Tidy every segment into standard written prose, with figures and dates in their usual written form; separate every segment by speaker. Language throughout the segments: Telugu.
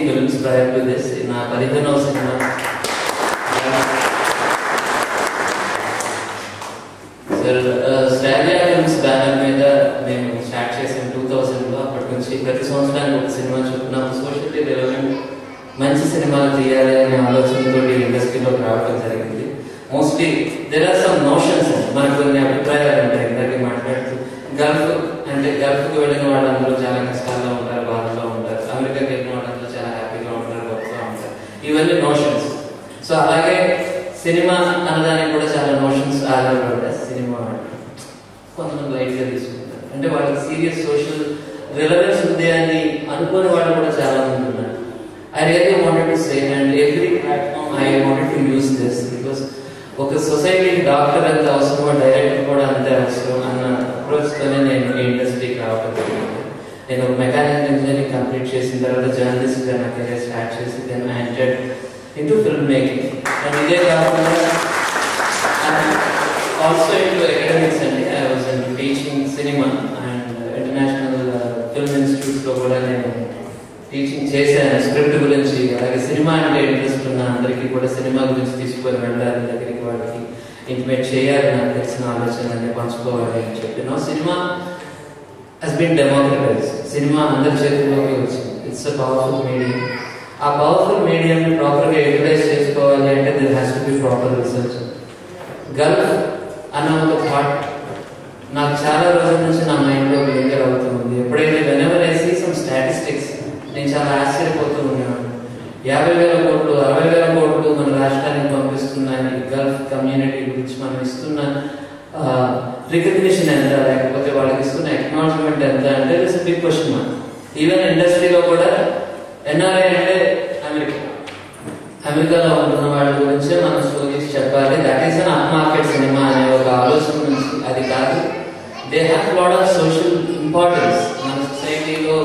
Speaker 1: films prior to this. In our 15వ cinema. Sir, Sterlia Films banner మీద మేము స్టార్ట్ చేసాం 2000లో. అప్పటి నుంచి ప్రతి సంవత్సరానికి ఒక సినిమా చొప్పున సోషల్లీ రిలవెంట్ మంచి సినిమాలు తీయాలి అనే ఆలోచనతో ఇండస్ట్రీలోకి రావడం జరిగింది. Mostly there are some notions, మనకు కొన్ని అభిప్రాయాలు ఉంటాయి. ఇందాక మాట్లాడుతూ గల్ఫ్కి వెళ్ళిన వాళ్ళందరూ చాలా కష్టాల్లో ఉంటారు, బాధల్లో ఉంటారు. అమెరికాకి వెళ్ళిన వాళ్ళందరూ చాలా హ్యాపీగా ఉంటారు, వర్క్గా ఉంటారు. ఇవన్నీ నోషన్స్. సో అలాగే సినిమా అన్నదానికి కూడా చాలా నోషన్స్ ఆధారపడి ఉంటాయి. సినిమా కొంతమంది లైట్గా తీసుకుంటారు, అంటే వాళ్ళకి సీరియస్ సోషల్ రిలవెన్స్ ఉంది అని అనుకునే వాళ్ళు కూడా చాలా మంది ఉన్నారు. I really wanted to say, and every platform I wanted to use this because ఒక సొసైటీ డాక్టర్ అంత అవసరమో డైరెక్టర్ కూడా అంతే అవసరం అన్న అప్రోచ్తోనే నేను ఈ ఇండస్ట్రీకి రావడం జరిగింది. నేను మెకానికల్ ఇంజనీరింగ్ కంప్లీట్ చేసిన తర్వాత జర్నలిస్ట్గా నా కెరీర్ స్టార్ట్ చేసి then I entered into film making. And ఇదే కాకుండా ఆల్సో ఇంటూ అకాడమిక్స్ అండి. I was into teaching cinema and international film ఇన్స్టిట్యూట్స్లో కూడా నేను టీచింగ్ చేశాను స్క్రిప్ట్ గురించి. అలాగే సినిమా అంటే ఇంట్రెస్ట్ ఉన్న అందరికీ కూడా సినిమా గురించి తీసుకొని వెళ్ళాలి, దగ్గరికి వాళ్ళకి ఇంటిమేట్ చేయాలి, నాకు తెలిసిన ఆలోచనలన్నీ పంచుకోవాలి అని చెప్పిన cinema has been democratize. Cinema అందరి చేతుల్లోకి వచ్చింది. It's a powerful medium. ఆ పవర్ఫుల్ మీడియంని ప్రాపర్గా యూటిలైజ్ చేసుకోవాలి అంటే there has to be proper research. Gulf అన్న ఒక థాట్ నాకు చాలా రోజుల నుంచి నా మైండ్లో లింకర్ అవుతుంది. ఎప్పుడైతే whenever I see some statistics నేను చాలా ఆశ్చర్యపోతూ ఉన్నాను. 50,000 కోట్లు 60,000 కోట్లు మన రాష్ట్రానికి పంపిస్తున్నాను. గల్ఫ్ కమ్యూనిటీ గురించి మనం ఇస్తున్న రికగ్నిషన్ ఎంత, లేకపోతే వాళ్ళకి ఇస్తున్న ఎక్నాలజ్మెంట్ ఎంత అంటే it's big question mark. Even ఇండస్ట్రీలో కూడా ఎన్ఆర్ఐ అంటే అమెరికాలో ఉంటున్న వాళ్ళ గురించే మనం స్టోరీస్ చెప్పాలి. That is an up market cinema అనే ఒక ఆలోచన నుంచి అది కాదు. They have lot of social importance. మన సొసైటీలో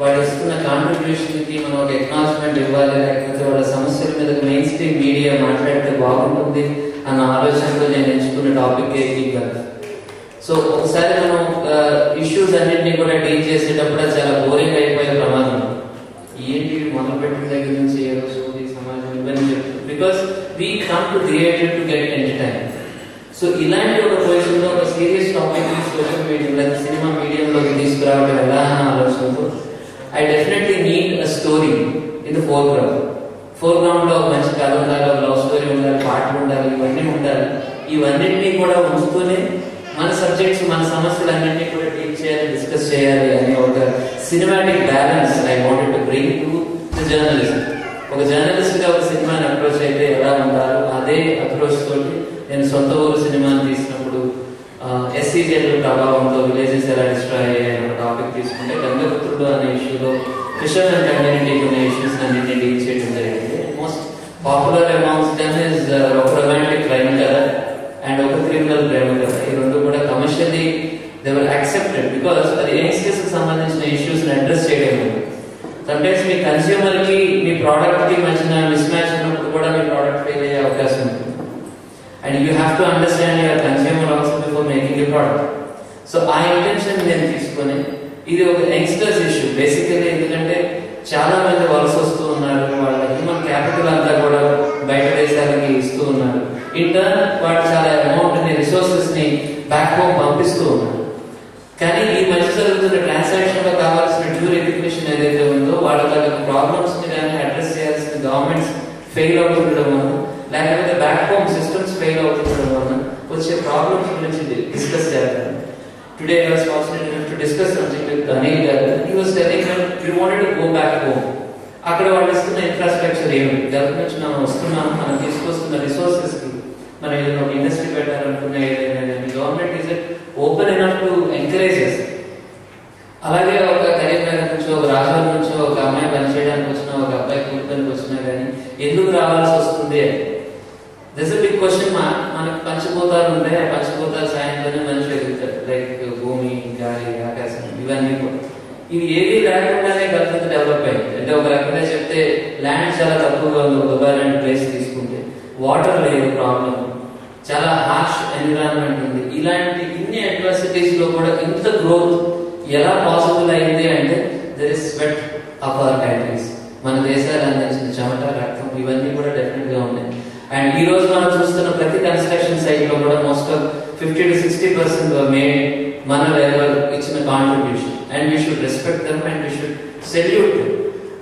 Speaker 1: వాళ్ళు ఇస్తున్న కాంట్రిబ్యూషన్కి మనం ఒక ఎక్నాలజ్మెంట్ ఇవ్వాలి, లేకపోతే వాళ్ళ సమస్యల మీద మెయిన్ స్ట్రీమ్ మీడియా మాట్లాడితే బాగుంటుంది అన్న ఆలోచనతో నేను ఎంచుకున్న టాపిక్ ఈ గల్ఫ్. సో ఒకసారి మనం ఇష్యూస్ అన్నింటినీ కూడా డీల్ చేసేటప్పుడు చాలా బోరింగ్ అయిపోయే ప్రమాదం. ఏంటి మొదలుపెట్టిన దగ్గర నుంచి ఏదో సోది సమాజం ఇవన్నీ చెప్తుంది. Because we come to theatre to get entertainment. So ఇలాంటి ఒక పొజిషన్లో ఒక serious topic social media cinema మీడియంలోకి తీసుకురావడం ఎలా అన్న ఆలోచనతో I definitely need a story in the foreground. Foreground లో మంచి కథ ఉండాలి, లవ్ స్టోరీ ఉండాలి, పాటలు ఉండాలి, ఇవన్నీ ఉండాలి. ఇవన్నింటినీ కూడా ఉంచుతూనే మన సబ్జెక్ట్స్ మన సమస్యలన్నింటినీ కూడా డీల్ చేయాలి, డిస్కస్ చేయాలి అనే ఒక cinematic balance I wanted to bring to the journalism. ఒక జర్నలిస్ట్గా ఒక సినిమాని అప్రోచ్ అయితే ఎలా ఉండాలో అదే అప్రోచ్ తోటి నేను సొంత ఊరు సినిమాని తీసినప్పుడు ఎస్సీ జెడ్ల ప్రభావంతో విలేజెస్ ఎలా డిస్ట్రాయ్ అయ్యాయి అనే టాపిక్ తీసుకుంటే గంగపుత్రుడు అనే ఇష్యూలో ఫిషర్మెన్ కమ్యూనిటీ కొన్ని ఇష్యూస్ అన్నింటినీ డీల్ చేయడం జరిగింది. Most popular amongst them is ఒక రొమాంటిక్ క్రైమ్ కథ అండ్ ఒక క్రిమినల్ ప్రేమ కథ. ఈ రెండు కూడా commercially they were accepted because అది యంగ్స్టర్స్ కి సంబంధించిన ఇష్యూస్ ని అడ్రస్ చేయడం. సమ్టైమ్స్ మీ కన్స్యూమర్ కి మీ ప్రోడక్ట్ కి మధ్యన మిస్ మ్యాచ్ ఉన్నప్పుడు కూడా మీ ప్రోడక్ట్ ఫెయిల్ అయ్యే అవకాశం ఉంటుంది. And you have to understand your consumer also before making a product. So ఆ ఇంటెన్షన్ నేను తీసుకొని ఇది ఒక యంగ్స్టర్స్ ఇష్యూ బేసికల్లీ. ఎందుకంటే చాలా మంది వలస వస్తూ ఉన్నారు, వాళ్ళ హ్యూమన్ క్యాపిటల్ అంతా కూడా బయట దేశాలకి ఇస్తూ ఉన్నారు. ఇన్ టర్న్ వాళ్ళు చాలా అమౌంట్ ని రిసోర్సెస్ ని బ్యాక్ హోమ్ పంపిస్తూ ఉన్నారు. కానీ ఈ మధ్య జరుగుతున్న ట్రాన్సాక్షన్ లో కావాల్సిన డ్యూ రికగ్నిషన్ ఏదైతే ఉందో వాళ్ళ ప్రాబ్లమ్స్ ని కానీ అడ్రస్ చేయాల్సిన గవర్నమెంట్స్ ఫెయిల్ అవుతుండడం వల్ల, లేకపోతే బ్యాక్ హోమ్ సిస్టమ్స్ ఫెయిల్ అవుతుండడం వల్ల వచ్చే ప్రాబ్లమ్స్ గురించి డిస్కస్ చేయాలి. Today I was fortunate enough to discuss something with Anil గారు. He was telling that we wanted to go back home. అక్కడ వాళ్ళు ఇస్తున్న ఇన్ఫ్రాస్ట్రక్చర్ ఏమిటి, గల్ఫ్ నుంచి మనం వస్తున్నాం, మనం తీసుకొస్తున్న రిసోర్సెస్ కి మనం ఏదైనా ఒక ఇండస్ట్రీ పెట్టాలనుకున్న ఏదైనా government is open enough to encourages. అలాగే ఒక కరీంనగర్ నుంచి ఒక రాజధాని నుంచి ఒక అమ్మాయి పనిచేయడానికి వచ్చినా, ఒక అబ్బాయి కూర్చొనికి వచ్చినా కానీ ఎందుకు రావాల్సి వస్తుంది? This big question mark. మనకి పంచభూతాలు ఉంటాయి, ఆ పంచభూతాల సాయంతోనే మనిషి ఎదుగుతారు. లైక్ భూమి, గాలి, ఆకాశం, ఇవన్నీ కూడా ఇవి ఏది లేకుండానే గల్ఫ్ డెవలప్ అయింది. అంటే ఒక రకంగా చెప్తే ల్యాండ్ చాలా తక్కువగా ఉంది. ఒక దుబాయ్ ప్లేస్ తీసుకుంటే వాటర్ లేదు, ప్రాబ్లం, చాలా హార్ష్ ఎన్విరాన్మెంట్ ఉంది. ఇలాంటి ఇన్ని అడ్వర్సిటీస్ లో కూడా ఇంత గ్రోత్ ఎలా పాసిబుల్ అయింది అంటే there is sweat of our countries. మన దేశాలు అందించిన చెమట, రక్తం ఇవన్నీ కూడా డెఫినెట్గా ఉన్నాయి. అండ్ ఈ రోజు మనం చూస్తున్న ప్రతి కన్స్ట్రక్షన్ సైట్ లో కూడా మోస్ట్ ఆఫ్ 50 to 60% మేడ్ మన లెవెల్ ఇచ్చిన contribution. And we should respect them and we should salute them.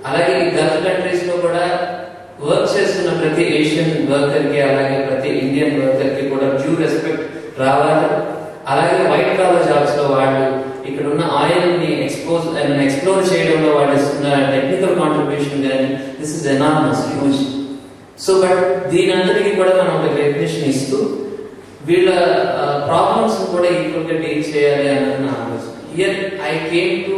Speaker 1: అలాగే ఈ గల్ఫ్ కంట్రీస్ లో కూడా వర్క్ చేస్తున్న ప్రతి ఏషియన్ వర్కర్ కి, అలాగే ప్రతి ఇండియన్ వర్కర్ కి కూడా డ్యూ రెస్పెక్ట్ రావాలి. అలాగే వైట్ కాలర్ జాబ్స్ లో వాళ్ళు ఇక్కడ ఉన్న ఆయిల్ ని ఎక్స్ప్లోర్ చేయడంలో వాళ్ళు ఇస్తున్న టెక్నికల్ కాంట్రిబ్యూషన్ కానీ this is enormous, huge. So but దీని అందరికీ కూడా మనం ఒక రికగ్నిషన్ ఇస్తూ వీళ్ళ ప్రాబ్లమ్స్ కూడా ఈక్వల్ గా డీల్ చేయాలి అన్నది నా ఆలోచన. Here I came to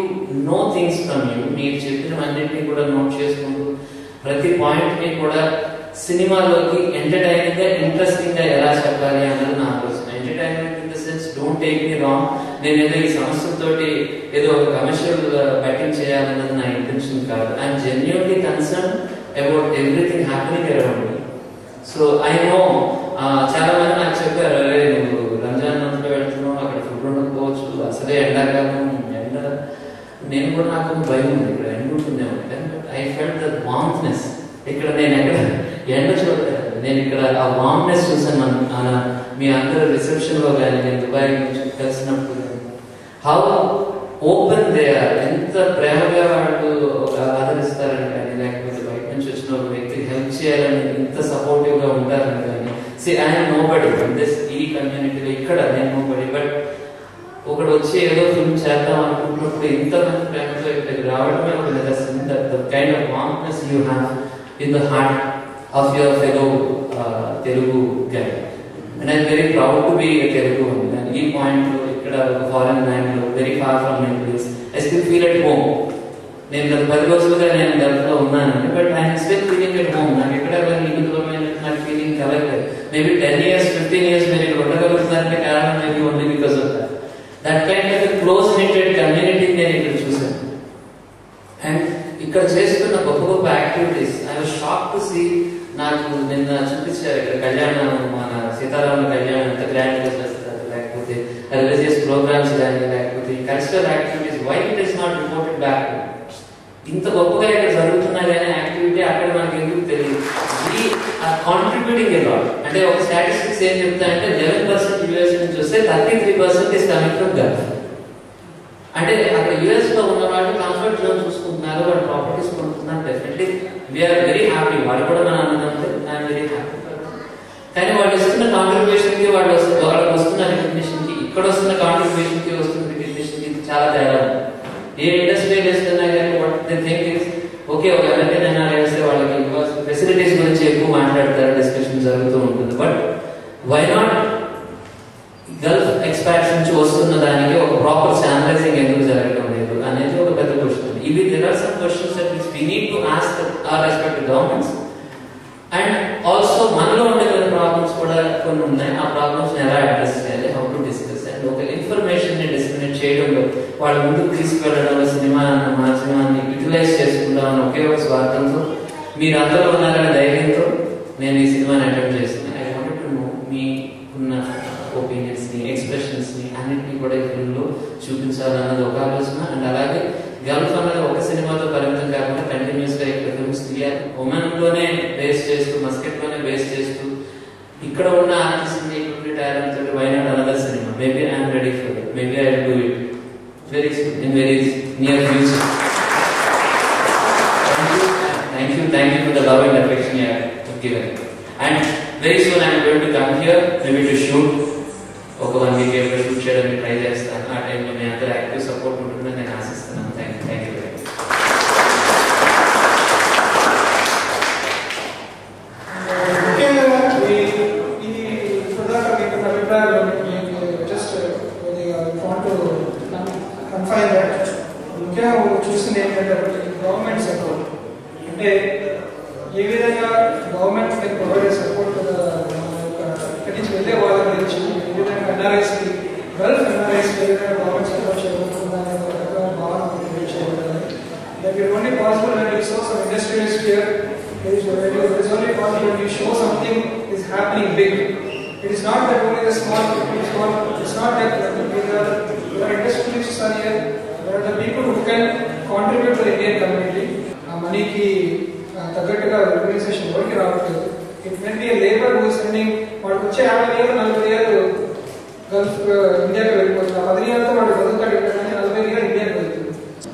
Speaker 1: know things from you. మీరు చెప్పినవన్నింటినీ కూడా నోట్ చేసుకుంటూ ప్రతి పాయింట్ ని కూడా సినిమాలోకి ఎంటర్టైనింగ్ గా, ఇంట్రెస్టింగ్ గా ఎలా చెప్పాలి అన్నది నా ఆలోచన. Entertainment in the sense, don't take me wrong, నేను ఏదో ఈ సమస్యలతోటి ఏదో ఒక కమర్షియల్ బ్యాటింగ్ చేయాలన్నది నా ఇంటెన్షన్ కాదు. I'm genuinely concern about everything happening around me. So I know చాలా మంది నాకు చెప్పారు, నువ్వు రంజాన్ మంత్ లో వెళ్తున్నావు, అక్కడ ఫుడ్ ఉండకపోవచ్చు, అసలే ఎండాకాలం ఎండ. నేను కూడా నాకు భయం ఉంది, ఇక్కడ ఎండ ఉంటుందేమో. I felt the warmness. ఇక్కడ నేను ఎక్కడ ఎండ చూడలేదు, నేను ఇక్కడ ఆ వార్మ్నెస్ చూసాను. మీ అందరూ రిసెప్షన్ లో కానీ, నేను దుబాయ్ నుంచి కలిసినప్పుడు హౌ ఓపెన్ దే ఆర్, ఎంత ప్రేమగా వాళ్ళు ఆదరిస్తారని కానీ, లేకపోతే బయట నుంచి వచ్చిన ఒక వ్యక్తికి హెల్ప్ చేయాలని ఇంత సపోర్టివ్ గా ఉంటారని కానీ. ఐఎమ్ నోబడీ దిస్, ఈ కమ్యూనిటీలో ఇక్కడ నేను నోబడీ. బట్ ఒకడు వచ్చి ఏదో ఫిల్మ్ చేద్దాం అనుకుంటున్నప్పుడు ఇంతమంది ప్రేమతో ఇక్కడికి రావడమే ఒక నిదర్శనం. The kind of warmness you have in the heart of your fellow Telugu guy. And I'm very proud to be Telugu. And ఈ పాయింట్ ఇక్కడ ఒక ఫారెన్ ల్యాండ్ లో very far from my place, I still feel at home. నేను గత 10 రోజులుగా నేను గల్ఫ్ లో ఉన్నానండి, but I'm still feeling at home. నాకు ఎక్కడ నాకు ఫీలింగ్ కలగలేదు. మేబీ 10 years 15 years మీరు ఇక్కడ ఉండగలుగుతున్నారంటే కారణం maybe only because of that. That kind of close netted community నేను ఇక్కడ చూసాను. అండ్ ఇక్కడ చేస్తున్న గొప్ప గొప్ప activities I was shock to see. నాకు నిన్న చూపించారు ఇక్కడ కళ్యాణం, మన సీతారాముల కళ్యాణం ఎంత గ్రాండ్ గా చేస్తారు, లేకపోతే రిలీజియస్ ప్రోగ్రామ్స్ కానీ, లేకపోతే cultural activities, why it is not reported back. ఇంత గొప్పగా ఇక్కడ జరుగుతున్నా కానీ యాక్టివిటీ అక్కడ మనకి ఎందుకు తెలియదు. We are contributing a lot. అంటే ఒక స్టాటిస్టిక్స్ ఏం చెప్తాయంటే 11% యూఎస్ నుంచి వస్తే 33% ఇస్ కమింగ్ ఫ్రమ్ గల్ఫ్. అంటే అక్కడ యుఎస్ లో ఉన్న వాళ్ళు కంఫర్ట్ జోన్ చూసుకుంటున్నారు, వాళ్ళు ప్రాపర్టీస్ కొనుక్కున్నారు. Definitely we are very happy. వాళ్ళు కూడా మన ఆనందంతో ఐఎమ్ వెరీ హ్యాపీ. కానీ వాళ్ళు ఇస్తున్న కాంట్రిబ్యూషన్ కి, వాళ్ళకి వస్తున్న రికగ్నిషన్ కి, ఇక్కడ వస్తున్న కాంట్రిబ్యూషన్ కి వస్తున్న రికగ్నిషన్ కి చాలా తేడా ఉంది. ఏ ఇండస్ట్రీ చేస్తున్నా కానీ what they think is okay, ఒక అమెరికన్ అయినా వేస్తే వాళ్ళకి ఫెసిలిటీస్ గురించి ఎక్కువ మాట్లాడతారు, డిస్కషన్ జరుగుతూ ఉంటుంది. బట్ వై నాట్ గల్ఫ్ ఎక్స్పాట్స్ నుంచి వస్తున్న దానికి ఒక ప్రాపర్ శానిటైజింగ్ ఎందుకు జరగడం లేదు అనేది ఒక పెద్ద క్వశ్చన్. ఇవి there are some questions that we need to ask our respective governments. And also మనలో ఉండే కొన్ని ప్రాబ్లమ్స్ కూడా కొన్ని ఉన్నాయి. ఆ ప్రాబ్లమ్స్ ఎలా అడ్రస్ చేయాలి, హౌ టు డిస్కస్, అండ్ ఒక ఇన్ఫర్మేషన్ ని డిస్క్రిమినేట్ చేయడంలో, వాళ్ళ ముందుకు తీసుకువెళ్ళడంలో, సినిమా మాధ్యమాన్ని యూటిలైజ్ చేసుకుందామని ఒకే ఒక స్వార్థంతో, మీరు అందరూ ఉన్నారనే ధైర్యంతో నేను ఈ సినిమాని అటెంప్ట్ చేస్తున్నాను. ఐ వాంటెడ్ టు నో మీ ఉన్న ఒపీనియన్స్ ని, ఎక్స్ప్రెషన్స్ ని అన్నింటినీ కూడా ఈ ఫిల్మ్లో చూపించాలన్నది ఒక ఆలోచన. అండ్ అలాగే గల్ఫ్ అన్నది ఒక సినిమాతో పరిమితం కాకుండా కంటిన్యూస్ గా ఇక్కడ ఫిల్మ్స్ తీయాలి. ఒమన్ లోనే బేస్ చేస్తూ, మస్కెట్ లోనే బేస్ చేస్తూ, ఇక్కడ ఉన్న ఆర్టిస్ట్ ని, టాలెంట్ తోటి why not another cinema. Maybe I'm ready for it. Maybe I will do it very soon, in very near future. Thank you for the love and affection you have given. And very soon I am going to come here, maybe to shoot. ఒక 1 week ఎప్పుడు షూట్ చేయడానికి ట్రై చేస్తాను. ఆ టైంలో మీ అందరూ యాక్టివ్ సపోర్ట్ ఉంటుందని నేను ఆశిస్తున్నాను. Thank you very much.
Speaker 2: ముఖ్యంగా ఈ ప్రధాన మీకు అభిప్రాయాలు just want to confine that. ముఖ్యంగా చూసింది ఏంటంటే గవర్నమెంట్ సపోర్ట్. అంటే ఏ విధంగా గవర్నమెంట్ ప్రొవైడ్ సపోర్ట్ ఇక్కడి నుంచి వెళ్ళే వాళ్ళ గురించి, ఏ విధంగా ఎన్ఆర్ఐస్కి, గల్ఫ్ ఎన్ఆర్ఐస్కి ఏ విధంగా గవర్నమెంట్ సపోర్ట్ చేయబోతుందా అనే ఒక భావన చేయబడాలి. Like it is only possible when you show some industrial sphere, it is only possible when you show something is happening big. It is not that only the small people, it's not that there are industrialists are here, there are the people who can contribute to the Indian community. మనీకి తగ్గట్టుగా రికగ్నైజేషన్ ఎవరికి రావట్లేదు. It may be labour who is running, వాడికి వచ్చే 50 ఏళ్ళు 40 ఏళ్ళు గల్ఫ్ ఇండియాకి వెళ్ళిపోతుంది. 10 ఏళ్ళతో వాడు బతుకుతాడు, కానీ 40 ఏళ్ళు ఇండియాకి వెళ్తుంది.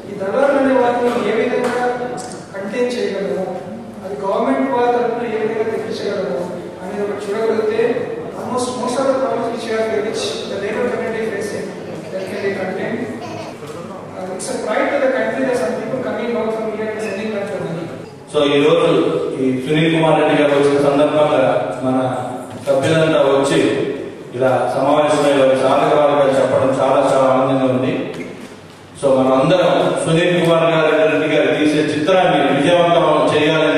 Speaker 2: ఈ దళారులు అనే వాటిని ఏ విధంగా కంటైన్ చేయగలము, అది గవర్నమెంట్ వాళ్ళ తరఫున ఏ విధంగా తెప్పించగలము అనేది ఒకటి చూడగలిగితే almost most of the problems which the labour community facing that can be contained. It's a pride to the country that some people coming out from here and sending back to money.
Speaker 3: So ఈ రోజు ఈ సునీల్ కుమార్ రెడ్డి గారు వచ్చిన సందర్భంగా మన సభ్యులంతా వచ్చి ఇలా సమావేశమై సాధకవాలుగా చెప్పడం చాలా చాలా ఆనందంగా ఉంది. సో మనం అందరం సునీల్ కుమార్ రెడ్డి గారు తీసే చిత్రాన్ని విజయవంతం చేయాలని